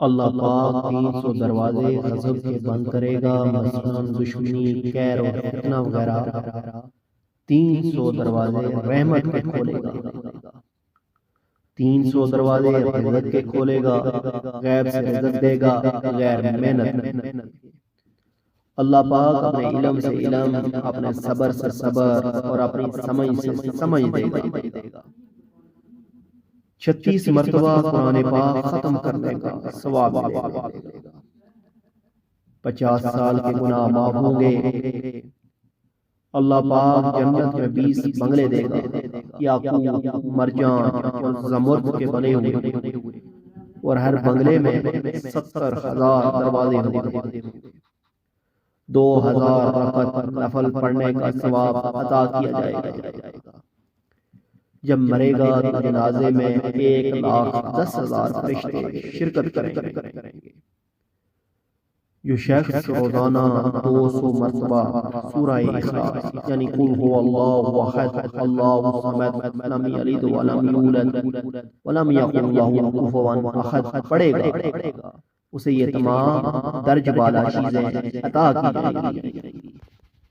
اللہ پاک 300 دروازے غضب کے بند کرے گا، مثلاً دشمنی، قہر اور فتنہ وغیرہ۔ 300 دروازے رحمت کے کھولے گا، 300 دروازے رزق کے کھولے گا، غیب سے رزق دے گا غیر محنت۔ اللہ پاک اپنے علم سے علم، اپنے صبر سے صبر اور اپنی سمجھ سے سمجھ دے گا۔ 36 مرتبہ قرآن پاک ختم کرنے کا ثواب ملے گا۔ 50 سال کے گناہ معاف ہوں گے۔ اللہ پاک جنت میں 20 بنگلے دے گا، یاقوت، مرجان اور زمرد کے بنے ہوئے، اور ہر بنگلے میں 70,000 دروازے ہوں گے۔ 2000 رکعت نفل پڑھنے کا ثواب عطا کیا جائے گا۔ جب مرے گا تو جنازے میں 1,10,000 فرشتے شرکت کریں گے۔ جو شخص روزانہ 200 مرتبہ سورہ اخلاص یعنی قل هو اللہ احد اللہ الصمد لم یلد ولم یولد ولم یکن لہ کفوا احد پڑھے گا، اسے یہ تمام درج بالا چیزیں عطا کی جائیں گی۔